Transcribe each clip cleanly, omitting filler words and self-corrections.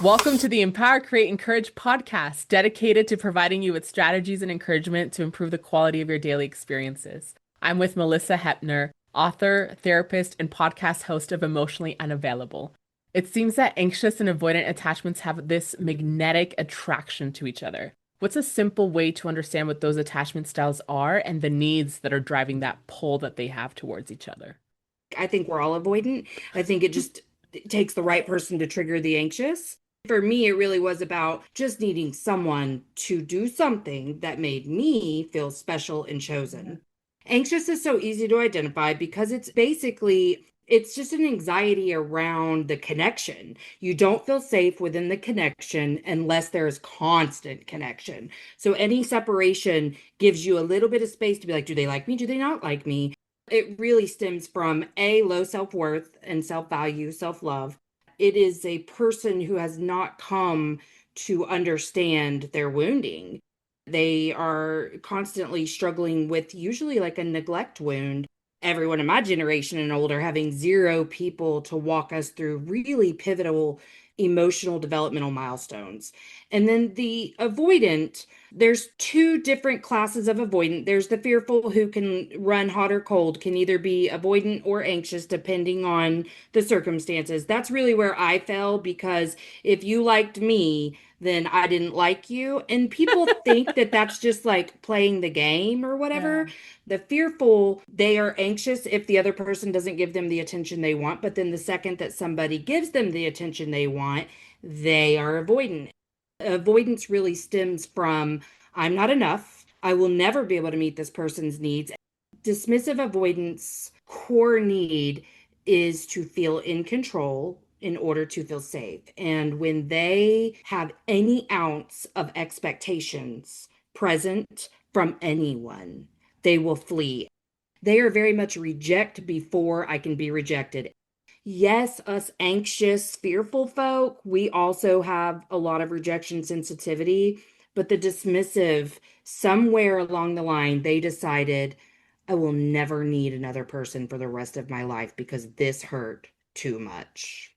Welcome to the Empower, Create, Encourage podcast, dedicated to providing you with strategies and encouragement to improve the quality of your daily experiences. I'm with Malisa Hepner, author, therapist, and podcast host of Emotionally Unavailable. It seems that anxious and avoidant attachments have this magnetic attraction to each other. What's a simple way to understand what those attachment styles are and the needs that are driving that pull that they have towards each other? I think we're all avoidant. I think it takes the right person to trigger the anxious. For me, it really was about just needing someone to do something that made me feel special and chosen. Anxious is so easy to identify because it's just an anxiety around the connection. You don't feel safe within the connection unless there's constant connection. So any separation gives you a little bit of space to be like, do they like me? Do they not like me? It really stems from a low self-worth and self-value, self-love. It is a person who has not come to understand their wounding. They are constantly struggling with usually like a neglect wound. Everyone in my generation and older having zero people to walk us through really pivotal emotional developmental milestones. And then the avoidant, there's two different classes of avoidant. There's the fearful who can run hot or cold, can either be avoidant or anxious depending on the circumstances. That's really where I fell because if you liked me, then I didn't like you. And people think that that's just like playing the game or Yeah. whatever. The fearful, they are anxious if the other person doesn't give them the attention they want. But then the second that somebody gives them the attention they want, they are avoidant. Avoidance really stems from I'm not enough. I will never be able to meet this person's needs. Dismissive avoidance core need is to feel in control in order to feel safe. And when they have any ounce of expectations present from anyone, they will flee. They are very much reject before I can be rejected. Yes, us anxious, fearful folk, we also have a lot of rejection sensitivity, but the dismissive, somewhere along the line, they decided, I will never need another person for the rest of my life because this hurt too much.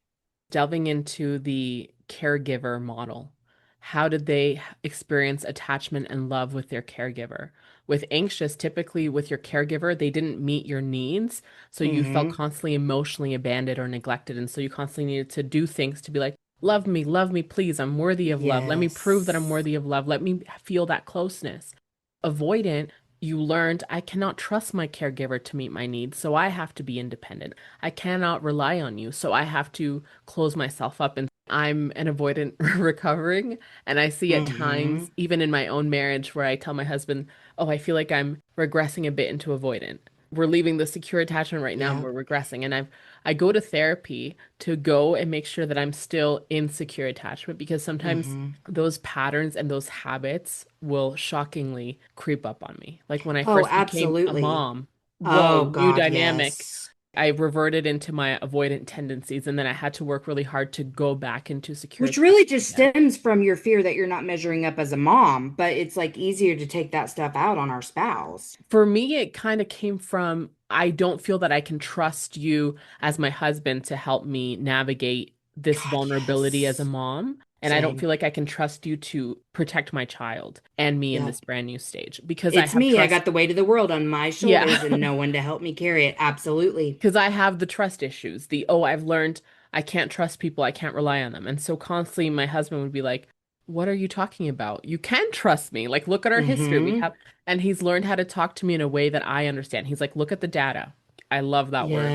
Delving into the caregiver model. How did they experience attachment and love with their caregiver? With anxious, typically with your caregiver, they didn't meet your needs. So you felt Hmm. constantly emotionally abandoned or neglected. And so you constantly needed to do things to be like, love me, please. I'm worthy of love. Let me prove that I'm Yes. worthy of love. Let me feel that closeness. Avoidant, you learned I cannot trust my caregiver to meet my needs, so I have to be independent. I cannot rely on you, so I have to close myself up. And I'm an avoidant recovering. And I see at Hmm. times, even in my own marriage, where I tell my husband, oh, I feel like I'm regressing a bit into avoidant. We're leaving the secure attachment right now and Yep. we're regressing. And I go to therapy to go and make sure that I'm still in secure attachment because sometimes Hmm. those patterns and those habits will shockingly creep up on me. Like when I Oh, first became a absolutely. mom, whoa, Oh, new God, dynamic. yes. I reverted into my avoidant tendencies, and then I had to work really hard to go back into secure Which really attachment just again. stems from your fear that you're not measuring up as a mom, but it's like easier to take that stuff out on our spouse. For me, it kind of came from I don't feel that I can trust you as my husband to help me navigate this God, vulnerability as a yes. mom. And I don't Same. feel like I can trust you to protect my child and me in this Yep. brand new stage because I It's have me. I trust. got the weight of the world on my Yeah. shoulders and no one to help me carry it. Absolutely. Because I have the trust issues. Oh, I've learned I can't trust people. I can't rely on them. And so constantly my husband would be like, what are you talking about? You can trust me. Like, look at our history. We Mm-hmm. have, and he's learned how to talk to me in a way that I understand. He's like, look at the data. I love that word.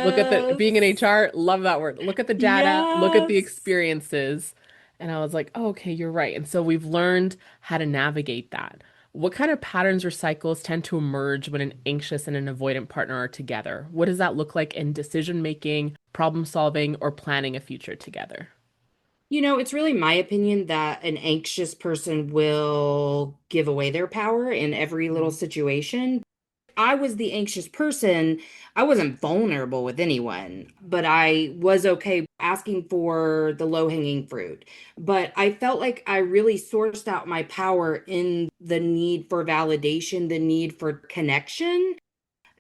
Look at the, being in Yes. HR, love that word. Look at the data, look at the Yes. experiences. And I was like, oh, okay, you're right. And so we've learned how to navigate that. What kind of patterns or cycles tend to emerge when an anxious and an avoidant partner are together? What does that look like in decision making, problem solving, or planning a future together? It's really my opinion that an anxious person will give away their power in every little Mhm. situation. I was the anxious person. I wasn't vulnerable with anyone, but I was okay asking for the low-hanging fruit. But I felt like I really sourced out my power in the need for validation, the need for connection.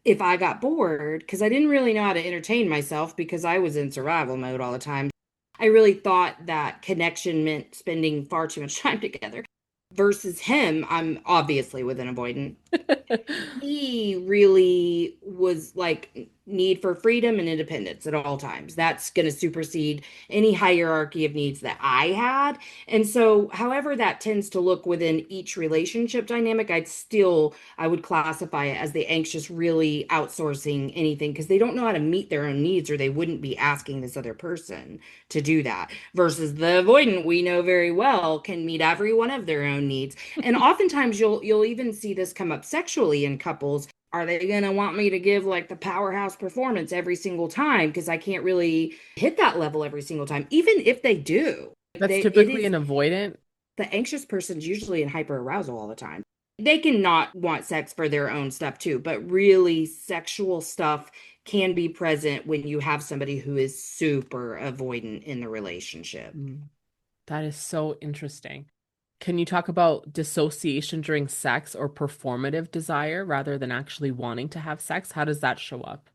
If I got bored, because I didn't really know how to entertain myself because I was in survival mode all the time, I really thought that connection meant spending far too much time together. Versus him, I'm obviously with an avoidant. He really was like need for freedom and independence at all times. That's going to supersede any hierarchy of needs that I had. And so, however that tends to look within each relationship dynamic, I would classify it as the anxious really outsourcing anything because they don't know how to meet their own needs or they wouldn't be asking this other person to do that. Versus the avoidant, we know very well, can meet every one of their own needs. And oftentimes you'll even see this come up sexually in couples. Are they going to want me to give like the powerhouse performance every single time because I can't really hit that level every single time? Even if they do, That's it typically an is avoidant. the anxious person's usually in hyperarousal all the time. They can not want sex for their own stuff too, but really sexual stuff can be present when you have somebody who is super avoidant in the relationship. Mm, that is so interesting. Can you talk about dissociation during sex or performative desire rather than actually wanting to have sex? How does that show up?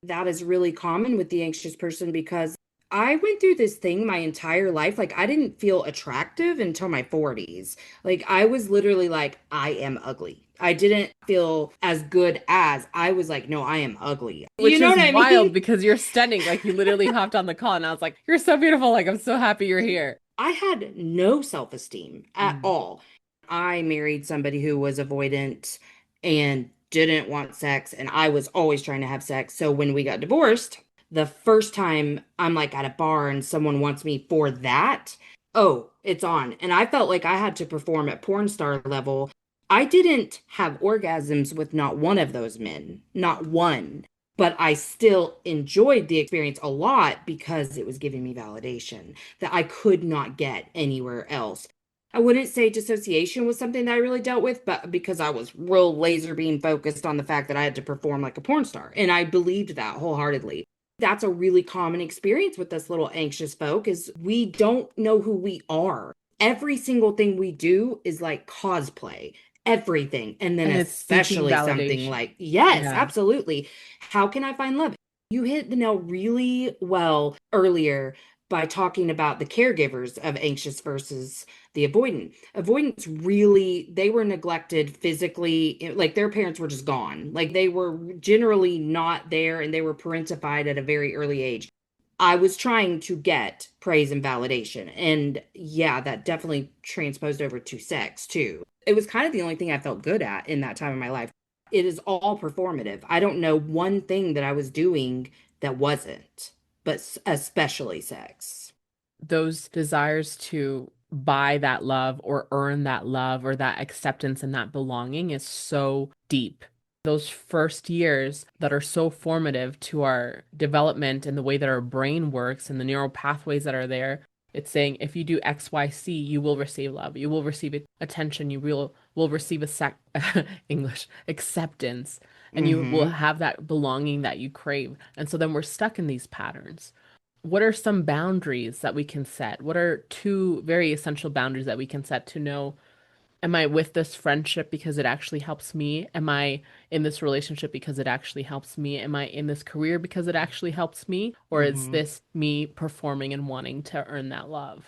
That is really common with the anxious person because I went through this thing my entire life. Like, I didn't feel attractive until my 40s. Like, I was literally like, I am ugly. I didn't feel as good as I was like, no, I am ugly. You Which know is what I wild mean? because you're stunning. Like you literally hopped on the call and I was like, you're so beautiful. Like I'm so happy you're here. I had no self-esteem at Mm. all. I married somebody who was avoidant and didn't want sex, and I was always trying to have sex. So when we got divorced, the first time I'm like at a bar and someone wants me for that, oh, it's on. And I felt like I had to perform at porn star level. I didn't have orgasms with not one of those men, not one. But I still enjoyed the experience a lot because it was giving me validation that I could not get anywhere else. I wouldn't say dissociation was something that I really dealt with, but because I was real laser beam focused on the fact that I had to perform like a porn star. And I believed that wholeheartedly. That's a really common experience with us little anxious folk is we don't know who we are. Every single thing we do is like cosplay. Everything. And then And it's seeking especially something validation. like, yes, Yeah. absolutely. How can I find love? You hit the nail really well earlier by talking about the caregivers of anxious versus the avoidant. Avoidants really, they were neglected physically, like their parents were just gone. Like they were generally not there and they were parentified at a very early age. I was trying to get praise and validation. And yeah, that definitely transposed over to sex too. It was kind of the only thing I felt good at in that time of my life. It is all performative. I don't know one thing that I was doing that wasn't, but especially sex. Those desires to buy that love or earn that love or that acceptance and that belonging is so deep. Those first years that are so formative to our development and the way that our brain works and the neural pathways that are there. It's saying if you do X, Y, C, you will receive love. You will receive attention. You will receive a English acceptance, and you will Mm-hmm. have that belonging that you crave. And so then we're stuck in these patterns. What are some boundaries that we can set? What are two very essential boundaries that we can set to know, am I with this friendship because it actually helps me? Am I in this relationship because it actually helps me? Am I in this career because it actually helps me? Or is Mm-hmm. this me performing and wanting to earn that love?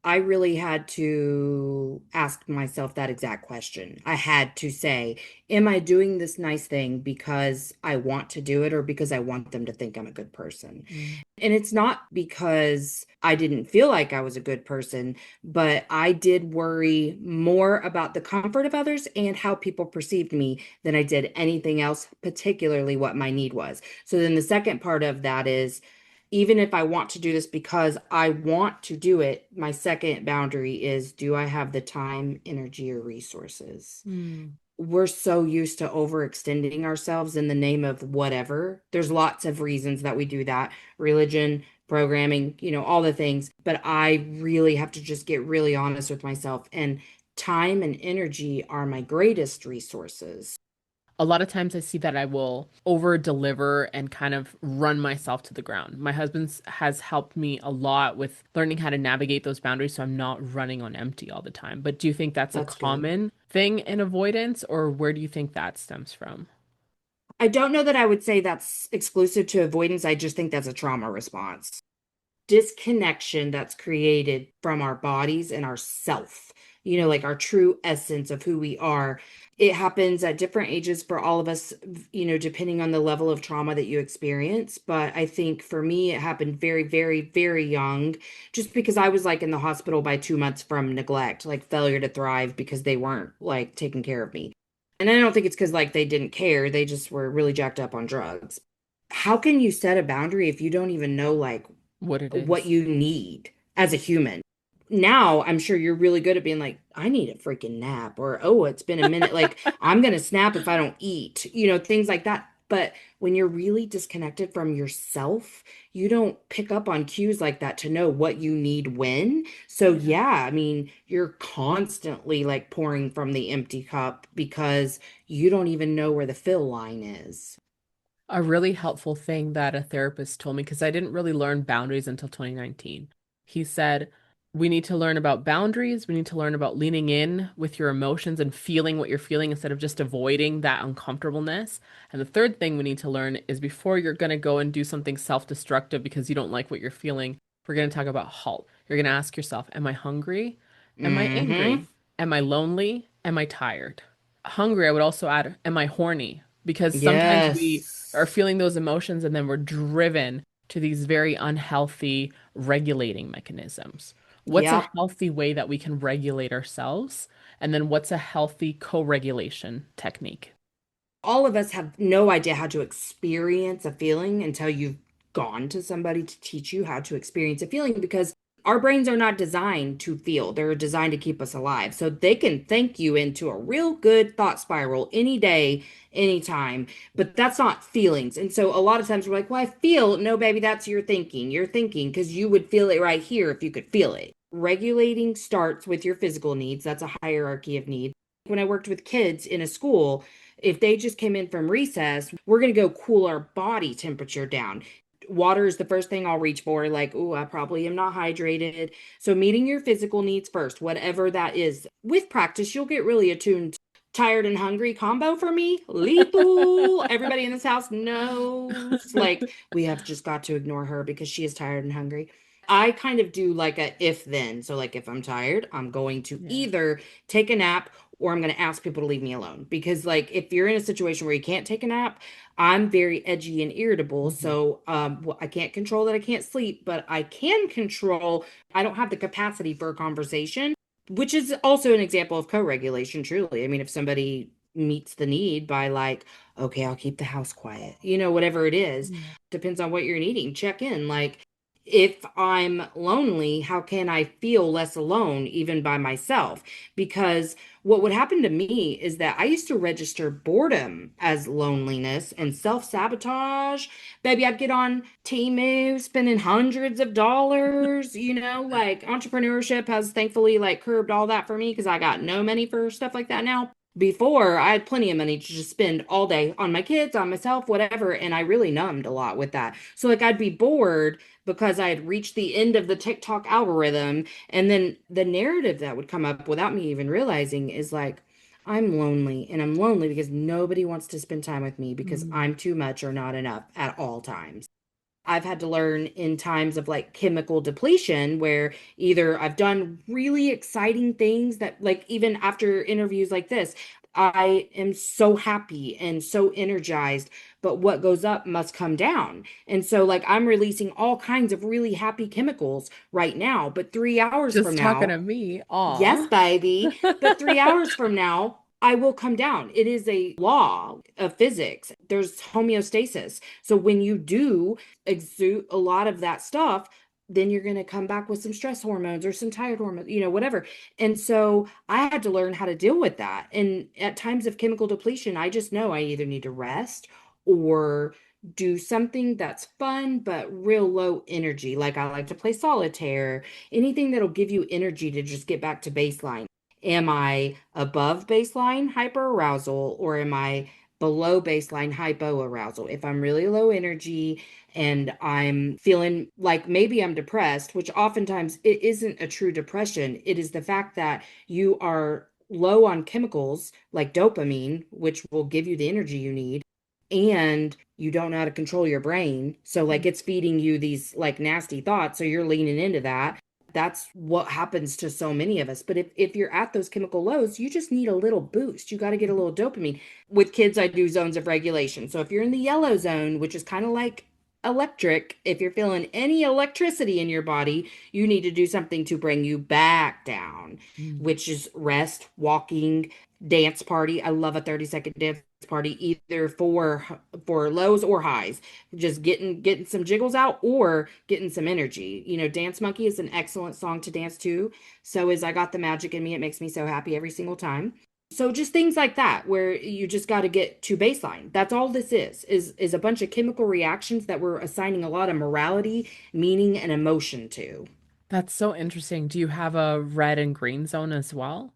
I really had to ask myself that exact question. I had to say, am I doing this nice thing because I want to do it or because I want them to think I'm a good person? Mm. And it's not because I didn't feel like I was a good person, but I did worry more about the comfort of others and how people perceived me than I did anything else, particularly what my need was. So then the second part of that is, even if I want to do this because I want to do it, my second boundary is, do I have the time, energy, or resources? Mm. We're so used to overextending ourselves in the name of whatever. There's lots of reasons that we do that. Religion, programming, all the things. But I really have to just get really honest with myself. And time and energy are my greatest resources. A lot of times I see that I will over deliver and kind of run myself to the ground. My husband has helped me a lot with learning how to navigate those boundaries so I'm not running on empty all the time. But do you think that's a That's good. common thing in avoidance, or where do you think that stems from? I don't know that I would say that's exclusive to avoidance. I just think that's a trauma response. disconnection that's created from our bodies and our self, like our true essence of who we are. It happens at different ages for all of us, depending on the level of trauma that you experience. But I think for me, it happened very, very, very young, just because I was like in the hospital by 2 months from neglect, like failure to thrive because they weren't like taking care of me. And I don't think it's because like they didn't care, they just were really jacked up on drugs. How can you set a boundary if you don't even know like What it what is. you need as a human? Now, I'm sure you're really good at being like, I need a freaking nap, or oh, it's been a minute. Like, I'm going to snap if I don't eat, things like that. But when you're really disconnected from yourself, you don't pick up on cues like that to know what you need when. So, Yeah. yeah, I mean, you're constantly like pouring from the empty cup because you don't even know where the fill line is. A really helpful thing that a therapist told me, because I didn't really learn boundaries until 2019. He said, we need to learn about boundaries. We need to learn about leaning in with your emotions and feeling what you're feeling instead of just avoiding that uncomfortableness. And the third thing we need to learn is before you're going to go and do something self-destructive because you don't like what you're feeling, we're going to talk about halt. You're going to ask yourself, am I hungry? Am I Mm-hmm. angry? Am I lonely? Am I tired? Hungry, I would also add, am I horny? Because sometimes we are Yes. feeling those emotions and then we're driven to these very unhealthy regulating mechanisms. What's a Yep. healthy way that we can regulate ourselves? And then what's a healthy co-regulation technique? All of us have no idea how to experience a feeling until you've gone to somebody to teach you how to experience a feeling, because our brains are not designed to feel. They're designed to keep us alive. So they can thank you into a real good thought spiral any day, anytime, but that's not feelings. And so a lot of times we're like, well, I feel, no, baby, that's your thinking. You're thinking because you would feel it right here if you could feel it. Regulating starts with your physical needs. That's a hierarchy of needs. When I worked with kids in a school, if they just came in from recess, we're going to go cool our body temperature down. Water is the first thing I'll reach for. Like, oh, I probably am not hydrated. So, meeting your physical needs first, whatever that is. With practice, you'll get really attuned. Tired and hungry combo for me, lethal. Everybody in this house knows. Like, we have just got to ignore her because she is tired and hungry. I kind of do like a if then. So, like, if I'm tired, I'm going to Yeah. either take a nap or I'm going to ask people to leave me alone. Because, like, if you're in a situation where you can't take a nap, I'm very edgy and irritable. Mhm. So, I can't control that I can't sleep, but I can control, I don't have the capacity for a conversation, which is also an example of co regulation, truly. I mean, if somebody meets the need by, like, okay, I'll keep the house quiet, whatever it is, Yeah. depends on what you're needing. Check in. Like, if I'm lonely, how can I feel less alone even by myself? Because what would happen to me is that I used to register boredom as loneliness and self-sabotage. Baby, I'd get on Temu spending hundreds of dollars, like entrepreneurship has thankfully like curbed all that for me because I got no money for stuff like that now. Before, I had plenty of money to just spend all day on my kids, on myself, whatever, and I really numbed a lot with that. So like I'd be bored because I had reached the end of the TikTok algorithm. And then the narrative that would come up without me even realizing is like, I'm lonely, and I'm lonely because nobody wants to spend time with me because Mhm. I'm too much or not enough at all times. I've had to learn in times of like chemical depletion where either I've done really exciting things that, like, even after interviews like this, I am so happy and so energized, but what goes up must come down. And so, like, I'm releasing all kinds of really happy chemicals right now, but 3 hours from Just talking now, to me. yes, Aw. baby. But 3 hours from now, I will come down. It is a law of physics. There's homeostasis. So when you do exude a lot of that stuff, then you're going to come back with some stress hormones or some tired hormones, whatever. And so I had to learn how to deal with that. And at times of chemical depletion, I just know I either need to rest or do something that's fun but real low energy. Like I like to play solitaire, anything that'll give you energy to just get back to baseline. Am I above baseline hyperarousal or am I below baseline hypoarousal? If I'm really low energy and I'm feeling like maybe I'm depressed, which oftentimes it isn't a true depression, it is the fact that you are low on chemicals like dopamine, which will give you the energy you need, and you don't know how to control your brain. So like Mm. it's feeding you these like nasty thoughts. So you're leaning into that. That's what happens to so many of us. But if you're at those chemical lows, you just need a little boost. You got to get a little dopamine. With kids, I do zones of regulation. So if you're in the yellow zone, which is kind of like electric, if you're feeling any electricity in your body, you need to do something to bring you back down, Mm. which is rest, walking, dance party. I love a 30-second dance party, either for lows or highs. Just getting some jiggles out or getting some energy. Dance Monkey is an excellent song to dance to. So is I Got the Magic in Me. It makes me so happy every single time. So just things like that where you just got to get to baseline. That's all this is a bunch of chemical reactions that we're assigning a lot of morality, meaning, and emotion to. That's so interesting. Do you have a red and green zone as well?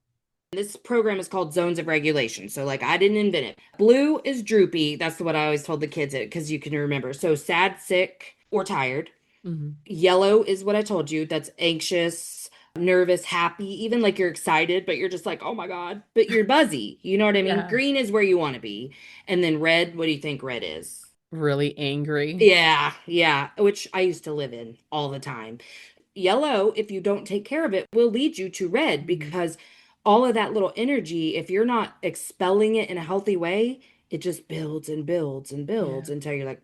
This program is called Zones of Regulation. So, like, I didn't invent it. Blue is droopy. That's what I always told the kids it because you can remember. So, sad, sick, or tired. Hmm. Yellow is what I told you. That's anxious, nervous, happy, even like you're excited, but you're just like, oh my God, but you're buzzy. You know what I mean? Yeah. Green is where you want to be. And then red, what do you think red is? Really angry. Yeah, yeah, which I used to live in all the time. Yellow, if you don't take care of it, will lead you to red Mhm. because all of that little energy, if you're not expelling it in a healthy way, it just builds and builds and builds Yeah. until you're like,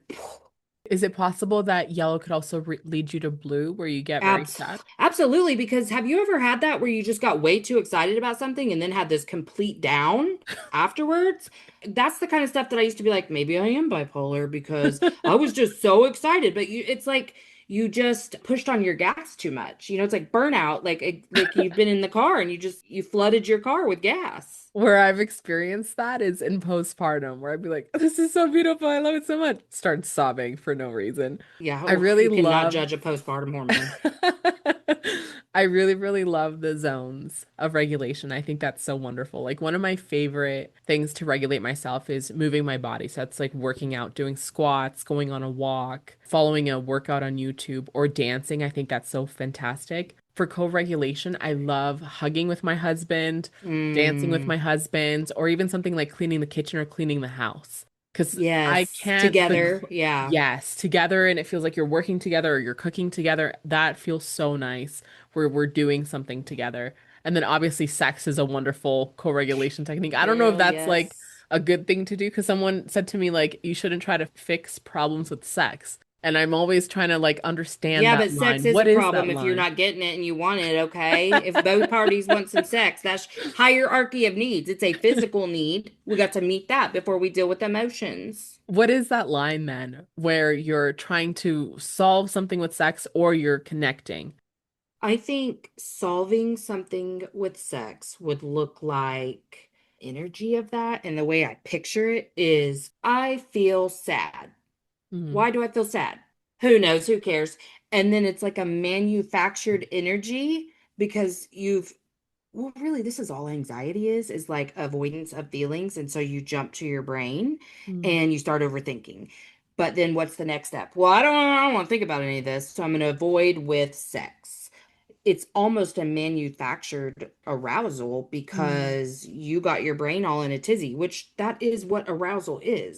Is it possible that yellow could also re lead you to blue where you get very Abs sad? absolutely, because have you ever had that where you just got way too excited about something and then had this complete down afterwards? That's the kind of stuff that I used to be like, maybe I am bipolar because I was just so excited. But it's like you just pushed on your gas too much. It's like burnout, like you've been in the car and you flooded your car with gas. Where I've experienced that is in postpartum, where I'd be like, "This is so beautiful. I love it so much." Start sobbing for no reason. Yeah, I oh, really you cannot love judge a postpartum hormone. I really, really love the zones of regulation. I think that's so wonderful. Like one of my favorite things to regulate myself is moving my body. So that's like working out, doing squats, going on a walk, following a workout on YouTube, or dancing. I think that's so fantastic. For co-regulation, I love hugging with my husband, dancing with Mm, my husband, or even something like cleaning the kitchen or cleaning the house. Because I yes, can't, together. Yeah. yes, together, and it feels like you're working together or you're cooking together. That feels so nice where we're doing something together. And then obviously, sex is a wonderful co-regulation technique. I don't know if Girl, that's like yes. a good thing to do because someone said to me, like, you shouldn't try to fix problems with sex. And I'm always trying to like understand Yeah, that but sex line. is a What is that problem if you're line? not getting it and you want it, okay? If both parties want some sex, that's hierarchy of needs. It's a physical need. We got to meet that before we deal with emotions. What is that line then where you're trying to solve something with sex or you're connecting? I think solving something with sex would look like energy of that. And the way I picture it is I feel sad. Mm, Why do I feel sad? Who knows? Who cares? And then it's like a manufactured energy because you've well, really, this is all anxiety is like avoidance of feelings. And so you jump to your brain mm, and you start overthinking. But then what's the next step? Well, I don't want to think about any of this. So I'm going to avoid with sex. It's almost a manufactured arousal mm, because you got your brain all in a tizzy, which that is what arousal is.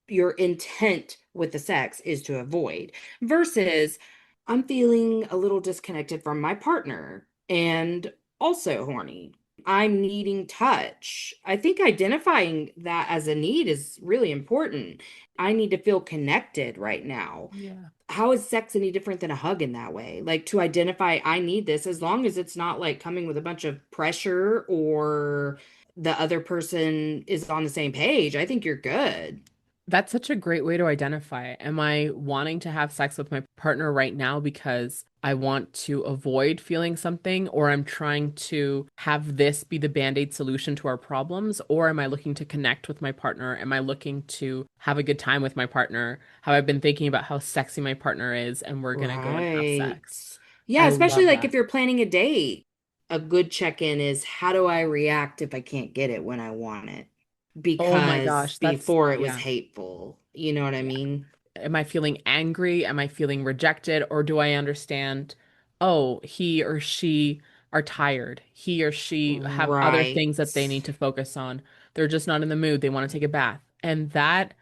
Your intent with the sex is to avoid versus I'm feeling a little disconnected from my partner and also horny. I'm needing touch. I think identifying that as a need is really important. I need to feel connected right now. yeah. How is sex any different than a hug in that way? Like to identify, I need this, as long as it's not like coming with a bunch of pressure or the other person is on the same page, I think you're good. That's such a great way to identify it. Am I wanting to have sex with my partner right now because I want to avoid feeling something, or I'm trying to have this be the band-aid solution to our problems? Or am I looking to connect with my partner? Am I looking to have a good time with my partner? Have I been thinking about how sexy my partner is and we're gonna go and have Right. sex? Yeah, I especially love like if that. you're planning a date. A good check-in is how do I react if I can't get it when I want it? Oh my Because gosh, that's, before it was yeah. hateful. You know what I Yeah. mean? Am I feeling angry? Am I feeling rejected? Or do I understand, oh, he or she are tired. He or she have other Right. things that they need to focus on. They're just not in the mood. They want to take a bath. And that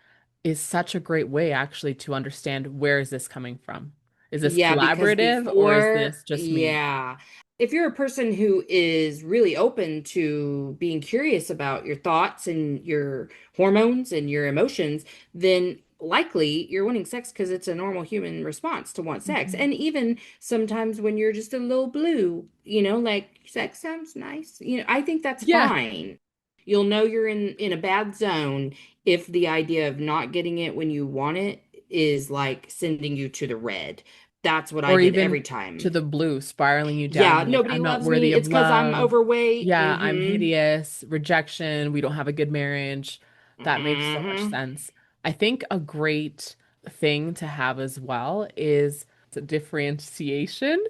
is such a great way actually to understand where is this coming from? Is this Yeah, because collaborative or is this just me? yeah. If you're a person who is really open to being curious about your thoughts and your hormones and your emotions, then likely you're wanting sex because it's a normal human response to want sex. Mhm. And even sometimes when you're just a little blue, like sex sounds nice, I think that's Yeah. fine. You'll know you're in a bad zone if the idea of not getting it when you want it is like sending you to the red. That's what I Or did even every to time. the blue, spiraling you down, Yeah, like, nobody I'm not loves worthy me. of It's because I'm love. overweight. Yeah, I'm Mm-hmm. hideous, rejection, we don't have a good marriage. That makes so much Mm-hmm. sense. I think a great thing to have as well is the differentiation.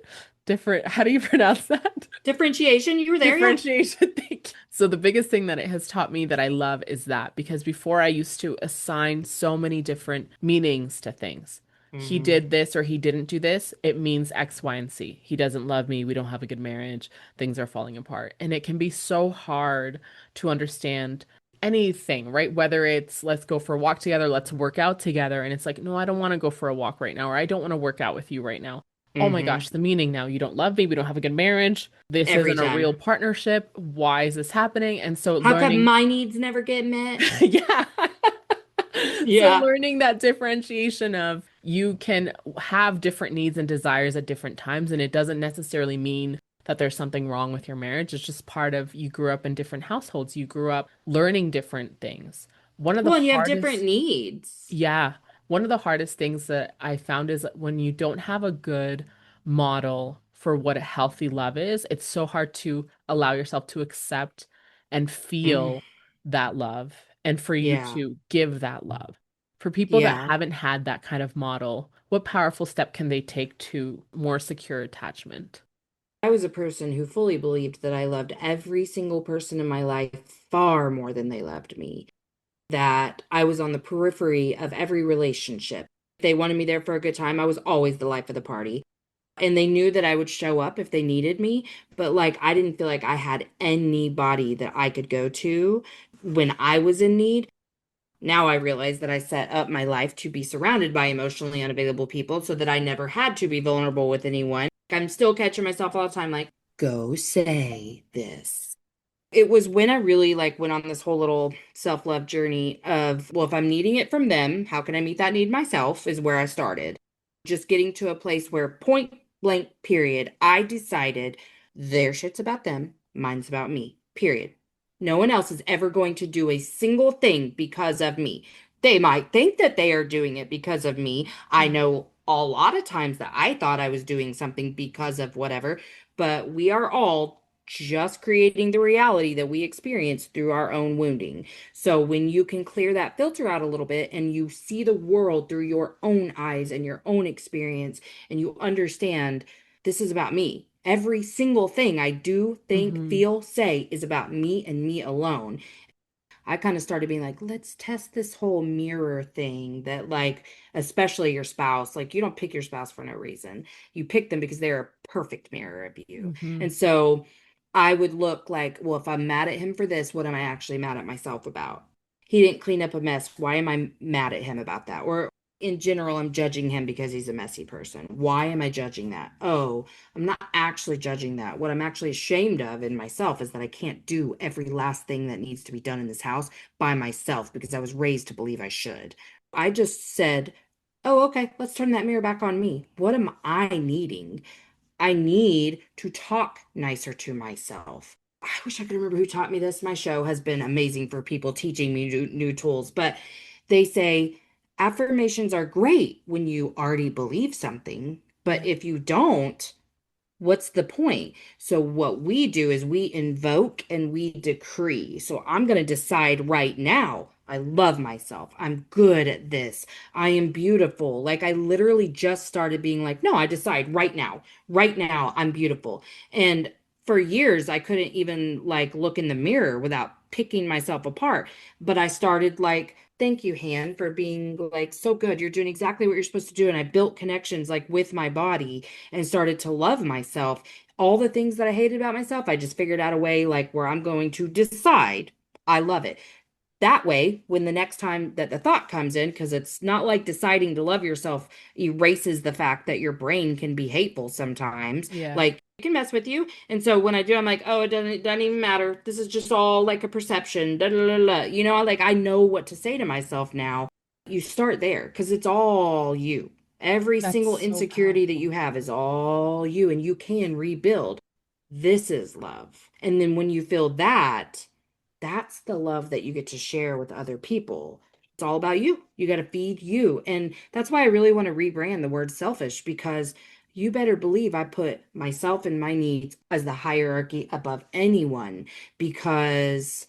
Different, how do you pronounce that? Differentiation, you were there, yeah. Differentiation. Thank you. So the biggest thing that it has taught me that I love is that because before I used to assign so many different meanings to things. He Mm-hmm. did this or he didn't do this, it means X, Y, and Z. He doesn't love me. We don't have a good marriage. Things are falling apart. And it can be so hard to understand anything, right? Whether it's let's go for a walk together, let's work out together. And it's like, no, I don't want to go for a walk right now, or I don't want to work out with you right now. Oh my Mm-hmm. gosh, the meaning now. You don't love me. We don't have a good marriage. This Every isn't a time. real partnership. Why is this happening? And so How come learning, my needs never get met? yeah. So Yeah. learning that differentiation of you can have different needs and desires at different times, and it doesn't necessarily mean that there's something wrong with your marriage. It's just part of you grew up in different households. You grew up learning different things. One of the Well, and you have different hardest needs. Yeah. One of the hardest things that I found is that when you don't have a good model for what a healthy love is, it's so hard to allow yourself to accept and Mm. feel that love and for you Yeah. to give that love. For people that Yeah. haven't had that kind of model, what powerful step can they take to more secure attachment? I was a person who fully believed that I loved every single person in my life far more than they loved me. That I was on the periphery of every relationship. If they wanted me there for a good time, I was always the life of the party. And they knew that I would show up if they needed me, but like I didn't feel like I had anybody that I could go to when I was in need. Now I realize that I set up my life to be surrounded by emotionally unavailable people so that I never had to be vulnerable with anyone. I'm still catching myself all the time like, go say this. It was when I really like went on this whole little self-love journey of, well, if I'm needing it from them, how can I meet that need myself is where I started. Just getting to a place where point blank period, I decided their shit's about them, mine's about me. Period. No one else is ever going to do a single thing because of me. They might think that they are doing it because of me. I know a lot of times that I thought I was doing something because of whatever, but we are all just creating the reality that we experience through our own wounding. So when you can clear that filter out a little bit and you see the world through your own eyes and your own experience, and you understand this is about me. Every single thing I do, think, Mm-hmm. feel, say is about me and me alone. I kind of started being like, let's test this whole mirror thing that, like, especially your spouse, like, you don't pick your spouse for no reason. You pick them because they're a perfect mirror of you. Mm-hmm. And so I would look like, well, if I'm mad at him for this, what am I actually mad at myself about? He didn't clean up a mess. Why am I mad at him about that? Or in general, I'm judging him because he's a messy person. Why am I judging that? Oh, I'm not actually judging that. What I'm actually ashamed of in myself is that I can't do every last thing that needs to be done in this house by myself because I was raised to believe I should. I just said, oh, okay, let's turn that mirror back on me. What am I needing? I need to talk nicer to myself. I wish I could remember who taught me this. My show has been amazing for people teaching me new tools, but they say affirmations are great when you already believe something, but if you don't, what's the point? So what we do is we invoke and we decree. So I'm going to decide right now. I love myself. I'm good at this. I am beautiful. Like I literally just started being like, no, I decide right now. Right now I'm beautiful. And for years I couldn't even like look in the mirror without picking myself apart. But I started like, thank you, Han, for being like so good. You're doing exactly what you're supposed to do. And I built connections like with my body and started to love myself. All the things that I hated about myself, I just figured out a way like where I'm going to decide I love it. That way, when the next time that the thought comes in, because it's not like deciding to love yourself erases the fact that your brain can be hateful sometimes. Yeah, Like it can mess with you. And so when I do, I'm like, oh, it doesn't even matter. This is just all like a perception. Da, da, da, da. Like I know what to say to myself now. You start there because it's all you. Every that's single so insecurity that powerful. you have is all you, and you can rebuild. This is love. And then when you feel that, that's the love that you get to share with other people. It's all about you. You got to feed you. And that's why I really want to rebrand the word selfish, because you better believe I put myself and my needs as the hierarchy above anyone. Because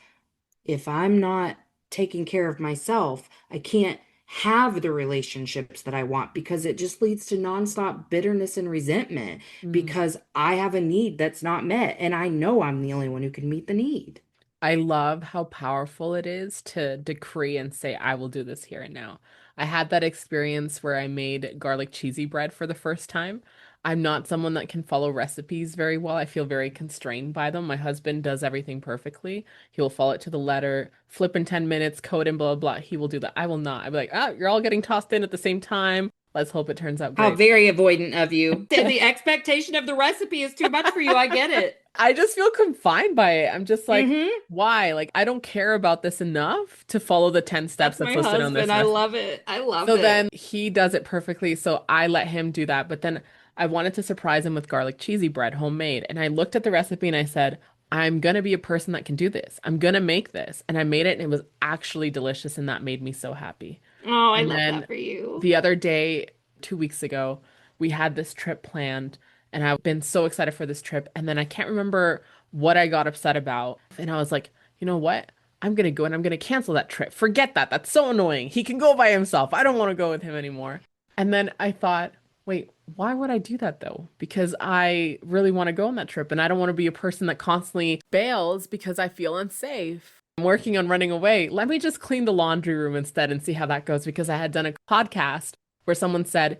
if I'm not taking care of myself, I can't have the relationships that I want, because it just leads to nonstop bitterness and resentment Mm. because I have a need that's not met and I know I'm the only one who can meet the need. I love how powerful it is to decree and say, I will do this here and now. I had that experience where I made garlic cheesy bread for the first time. I'm not someone that can follow recipes very well. I feel very constrained by them. My husband does everything perfectly. He will follow it to the letter, flip in 10 minutes, code and blah, blah, blah. He will do that. I will not. I'll be like, ah, you're all getting tossed in at the same time. Let's hope it turns out How great. very avoidant of you. The expectation of the recipe is too much for you. I get it. I just feel confined by it. I'm just like, Hmm. why? Like, I don't care about this enough to follow the 10 steps That's that's my listed on husband. this I recipe. love it. I love So then it. he does it perfectly. So I let him do that. But then I wanted to surprise him with garlic cheesy bread, homemade. And I looked at the recipe and I said, I'm gonna be a person that can do this. I'm gonna make this. And I made it and it was actually delicious. And that made me so happy. Oh, I And love then that for you. the other day, 2 weeks ago, we had this trip planned, and I've been so excited for this trip. And then I can't remember what I got upset about. And I was like, you know what? I'm gonna go and I'm gonna cancel that trip. Forget that. That's so annoying. He can go by himself. I don't want to go with him anymore. And then I thought, wait, why would I do that though? Because I really want to go on that trip and I don't want to be a person that constantly bails because I feel unsafe. I'm working on running away. Let me just clean the laundry room instead and see how that goes because I had done a podcast where someone said,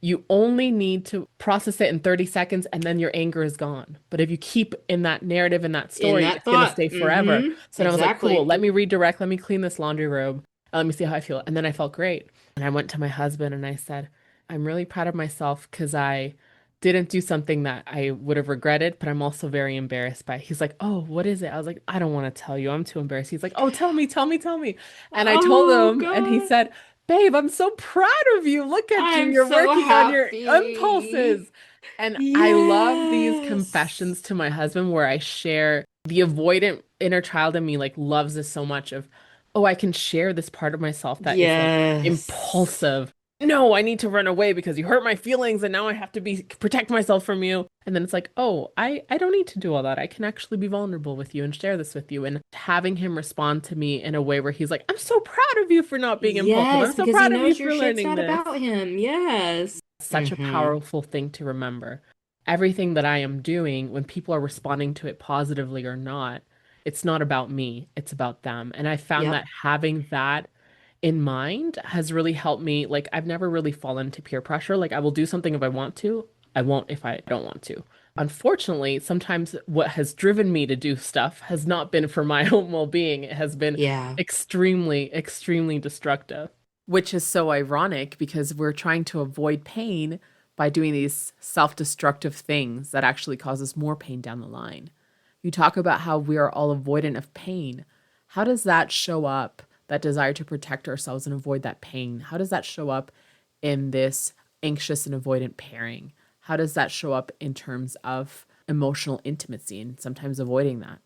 you only need to process it in 30 seconds and then your anger is gone. But if you keep in that narrative in that In story, that it's going to thought. stay forever. Hmm. So then I was like, cool, Exactly. let me redirect, let me clean this laundry room, and let me see how I feel. And then I felt great. And I went to my husband and I said, I'm really proud of myself because I didn't do something that I would have regretted, but I'm also very embarrassed by it. He's like, oh, what is it? I was like, I don't want to tell you. I'm too embarrassed. He's like, oh, tell me, tell me, tell me. And I told Oh, him, and he God. said, babe, I'm so proud of you. Look at you. I'm You're so working on your happy. impulses. And I love these Yes. confessions to my husband where I share the avoidant inner child in me, like, loves this so much of, oh, I can share this part of myself that is like Yes. impulsive. No, I need to run away because you hurt my feelings and now I have to be protect myself from you. And then it's like, oh, I don't need to do all that. I can actually be vulnerable with you and share this with you. And having him respond to me in a way where he's like, I'm so proud of you for not being impulsive. I'm Yes, so because he proud of you knows your for shit's learning not this. about him. Yes. Such a Hmm. powerful thing to remember. Everything that I am doing, when people are responding to it positively or not, it's not about me, it's about them. And I found that Yep. having that in mind has really helped me. Like, I've never really fallen to peer pressure. Like, I will do something if I want to, I won't if I don't want to. Unfortunately, sometimes what has driven me to do stuff has not been for my own well-being. It has been Yeah. extremely, extremely destructive. Which is so ironic because we're trying to avoid pain by doing these self-destructive things that actually causes more pain down the line. You talk about how we are all avoidant of pain. How does that show up, that desire to protect ourselves and avoid that pain? How does that show up in this anxious and avoidant pairing? How does that show up in terms of emotional intimacy and sometimes avoiding that?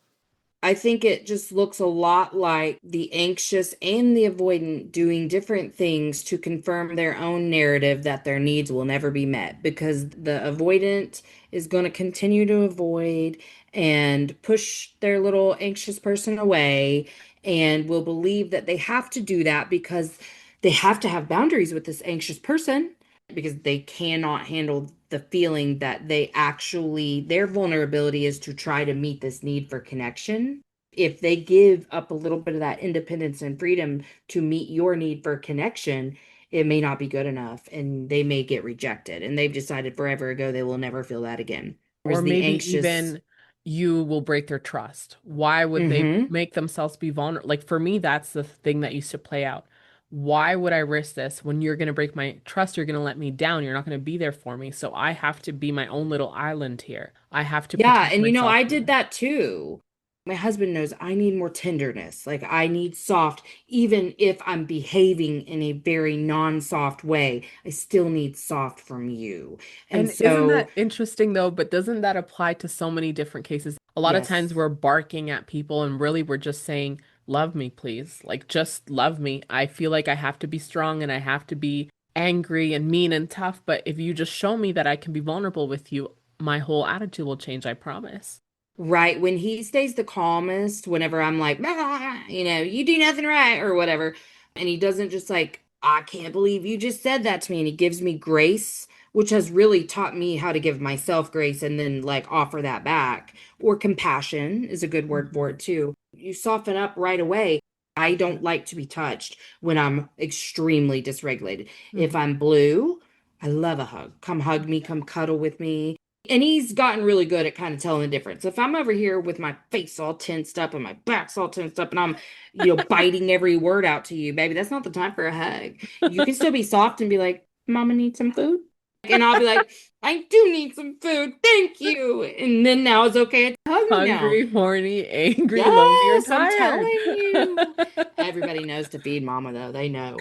I think it just looks a lot like the anxious and the avoidant doing different things to confirm their own narrative that their needs will never be met, because the avoidant is going to continue to avoid and push their little anxious person away and will believe that they have to do that because they have to have boundaries with this anxious person, because they cannot handle the feeling that their vulnerability is to try to meet this need for connection. If they give up a little bit of that independence and freedom to meet your need for connection, it may not be good enough and they may get rejected. And they've decided forever ago they will never feel that again. Or Whereas the maybe anxious, even you will break their trust? Why would they Mm-hmm. make themselves be vulnerable? Like for me, that's the thing that used to play out. Why would I risk this when you're going to break my trust? You're going to let me down. You're not going to be there for me. So I have to be my own little island here. I have to Yeah, protect and myself I did here. that too. My husband knows I need more tenderness. Like I need soft, even if I'm behaving in a very non-soft way, I still need soft from you. And And isn't so, that interesting though? But doesn't that apply to so many different cases? A lot of times yes. we're barking at people and really we're just saying, love me, please. Like, just love me. I feel like I have to be strong and I have to be angry and mean and tough. But if you just show me that I can be vulnerable with you, my whole attitude will change, I promise. Right. When he stays the calmest, whenever I'm like, "Ah," you do nothing right or whatever. And he doesn't just like, I can't believe you just said that to me. And he gives me grace, which has really taught me how to give myself grace and then like offer that back. Or compassion is a good word for Mhm. it too. You soften up right away. I don't like to be touched when I'm extremely dysregulated. If Mhm. I'm blue, I love a hug. Come hug me, come cuddle with me. And he's gotten really good at kind of telling the difference. If I'm over here with my face all tensed up and my back's all tensed up and I'm, biting every word out to you, baby, that's not the time for a hug. You can still be soft and be like, Mama needs some food. And I'll be like, I do need some food. Thank you. And then now it's okay to hug me now. Hungry, horny, angry, lonely, or Yes, I'm tired. telling you. Everybody knows to feed Mama, though. They know.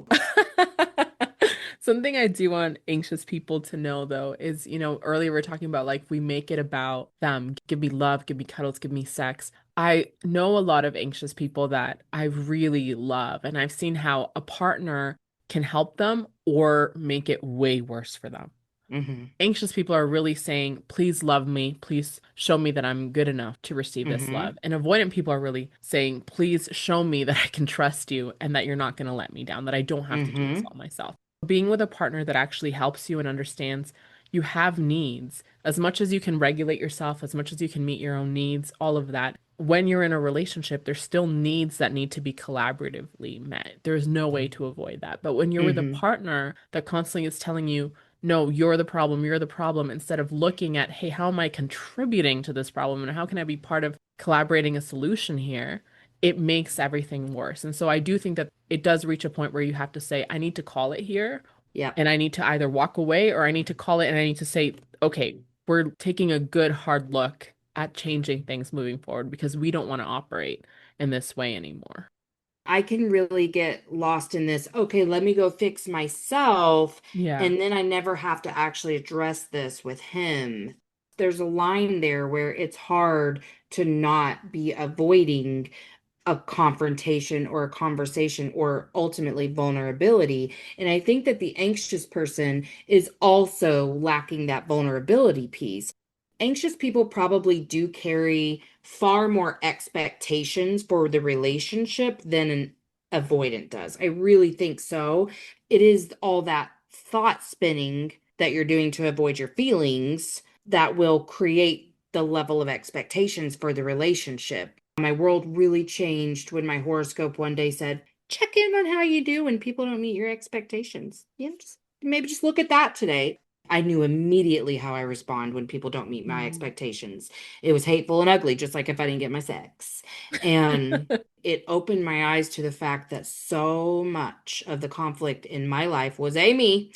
Something I do want anxious people to know though is, earlier we are talking about like we make it about them. Give me love, give me cuddles, give me sex. I know a lot of anxious people that I really love, and I've seen how a partner can help them or make it way worse for them. Mm-hmm. Anxious people are really saying, please love me. Please show me that I'm good enough to receive this Mm-hmm. love. And avoidant people are really saying, please show me that I can trust you and that you're not going to let me down, that I don't have to do this Mm-hmm. all myself. Being with a partner that actually helps you and understands you have needs, as much as you can regulate yourself, as much as you can meet your own needs, all of that. When you're in a relationship, there's still needs that need to be collaboratively met. There's no way to avoid that. But when you're with a Mm-hmm. partner that constantly is telling you, no, you're the problem, instead of looking at, hey, how am I contributing to this problem and how can I be part of collaborating a solution here? It makes everything worse. And so I do think that it does reach a point where you have to say, I need to call it here, Yep. and I need to either walk away or I need to call it and I need to say, okay, we're taking a good hard look at changing things moving forward because we don't want to operate in this way anymore. I can really get lost in this. Okay, let me go fix myself. Yeah. And then I never have to actually address this with him. There's a line there where it's hard to not be avoiding a confrontation or a conversation or ultimately vulnerability. And I think that the anxious person is also lacking that vulnerability piece. Anxious people probably do carry far more expectations for the relationship than an avoidant does. I really think so. It is all that thought spinning that you're doing to avoid your feelings that will create the level of expectations for the relationship. My world really changed when my horoscope one day said, check in on how you do when people don't meet your expectations. Yeah, maybe just look at that today. I knew immediately how I respond when people don't meet my Mm. expectations. It was hateful and ugly, just like if I didn't get my sex. And it opened my eyes to the fact that so much of the conflict in my life was A, me,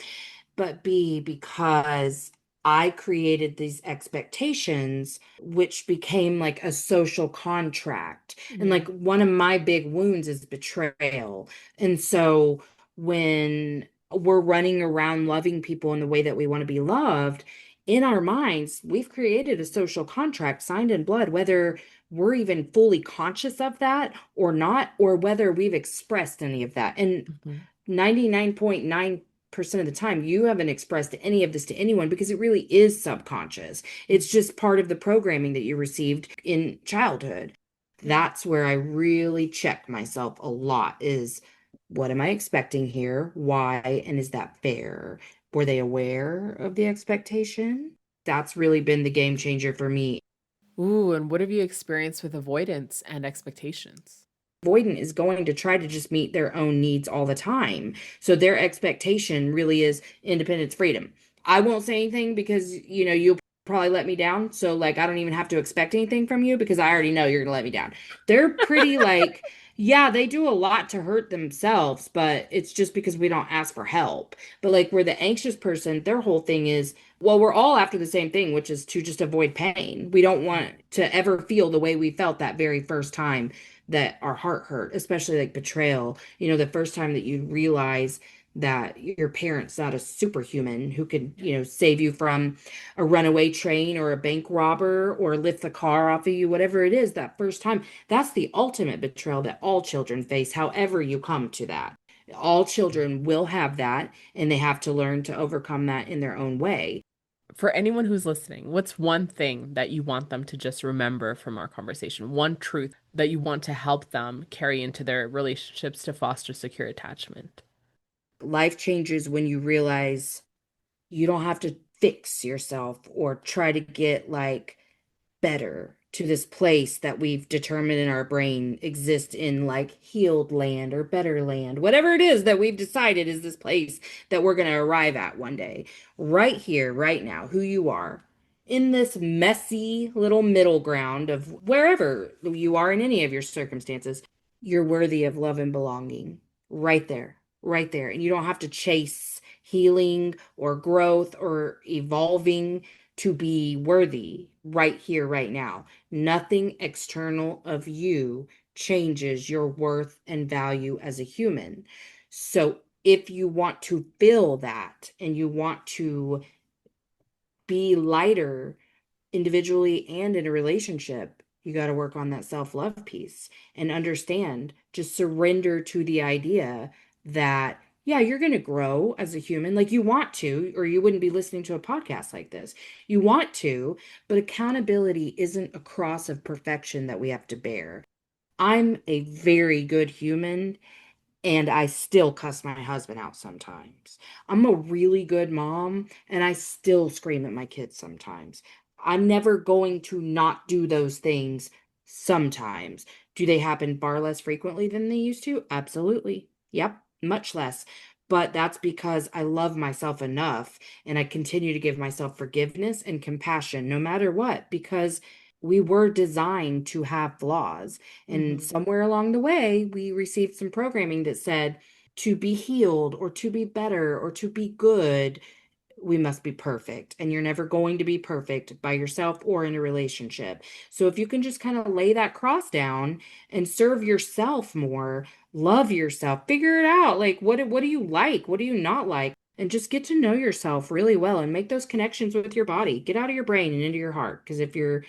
but B, because I created these expectations, which became like a social contract. And Yeah. like one of my big wounds is betrayal. And so when we're running around loving people in the way that we want to be loved, in our minds, we've created a social contract signed in blood, whether we're even fully conscious of that or not, or whether we've expressed any of that. And Mhm. 99.9% of the time, you haven't expressed any of this to anyone because it really is subconscious. It's just part of the programming that you received in childhood. That's where I really check myself a lot is what am I expecting here? Why? And is that fair? Were they aware of the expectation? That's really been the game changer for me. Ooh, and what have you experienced with avoidance and expectations? Avoidant is going to try to just meet their own needs all the time. So their expectation really is independence, freedom. I won't say anything because, you'll probably let me down. So like I don't even have to expect anything from you because I already know you're gonna let me down. They're pretty like, yeah, they do a lot to hurt themselves, but it's just because we don't ask for help. But like we're the anxious person, their whole thing is, well, we're all after the same thing, which is to just avoid pain. We don't want to ever feel the way we felt that very first time that our heart hurt, especially like betrayal. You know, the first time that you realize that your parent's not a superhuman who could, save you from a runaway train or a bank robber or lift the car off of you, whatever it is, that first time, that's the ultimate betrayal that all children face, however you come to that. All children will have that, and they have to learn to overcome that in their own way. For anyone who's listening, what's one thing that you want them to just remember from our conversation? One truth that you want to help them carry into their relationships to foster secure attachment? Life changes when you realize you don't have to fix yourself or try to get like better to this place that we've determined in our brain exists in like healed land or better land, whatever it is that we've decided is this place that we're going to arrive at one day. Right here, right now, who you are in this messy little middle ground of wherever you are in any of your circumstances, you're worthy of love and belonging right there, right there. And you don't have to chase healing or growth or evolving to be worthy right here, right now. Nothing external of you changes your worth and value as a human. So if you want to feel that and you want to be lighter individually and in a relationship, you got to work on that self-love piece and understand, just surrender to the idea that, yeah, you're going to grow as a human like you want to, or you wouldn't be listening to a podcast like this. You want to, but accountability isn't a cross of perfection that we have to bear. I'm a very good human and I still cuss my husband out sometimes. I'm a really good mom and I still scream at my kids sometimes. I'm never going to not do those things sometimes. Do they happen far less frequently than they used to? Absolutely. Yep, much less. But that's because I love myself enough and I continue to give myself forgiveness and compassion no matter what, because we were designed to have flaws. And Mhm. somewhere along the way, we received some programming that said to be healed or to be better or to be good, we must be perfect. And you're never going to be perfect by yourself or in a relationship. So if you can just kind of lay that cross down and serve yourself more, love yourself, figure it out. Like what do you like? What do you not like? And just get to know yourself really well and make those connections with your body. Get out of your brain and into your heart. Because if you're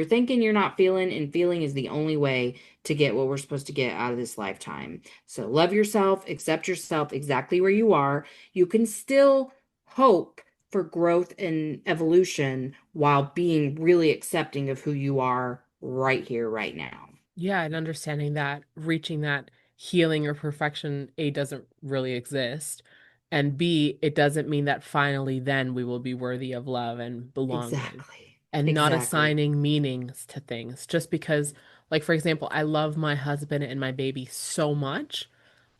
thinking you're not feeling, and feeling is the only way to get what we're supposed to get out of this lifetime. So love yourself, accept yourself exactly where you are. You can still hope for growth and evolution while being really accepting of who you are right here, right now. Yeah, and understanding that reaching that healing or perfection, A, doesn't really exist. And B, it doesn't mean that finally then we will be worthy of love and belonging. Exactly. And not Exactly. assigning meanings to things just because, like, for example, I love my husband and my baby so much.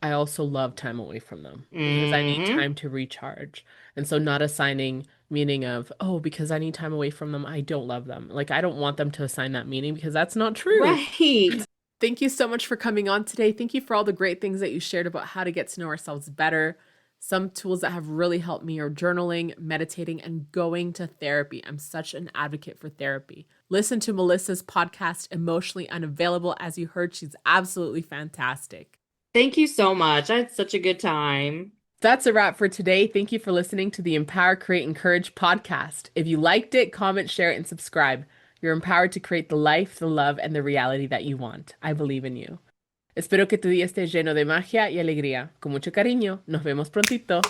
I also love time away from them because I need Mm-hmm. time to recharge. And so not assigning meaning of, oh, because I need time away from them, I don't love them. Like I don't want them to assign that meaning because that's not true. Right. Thank you so much for coming on today. Thank you for all the great things that you shared about how to get to know ourselves better. Some tools that have really helped me are journaling, meditating, and going to therapy. I'm such an advocate for therapy. Listen to Melissa's podcast, Emotionally Unavailable. As you heard, she's absolutely fantastic. Thank you so much. I had such a good time. That's a wrap for today. Thank you for listening to the Empower, Create, Encourage podcast. If you liked it, comment, share it, and subscribe. You're empowered to create the life, the love, and the reality that you want. I believe in you. Espero que tu día esté lleno de magia y alegría. Con mucho cariño. Nos vemos prontito.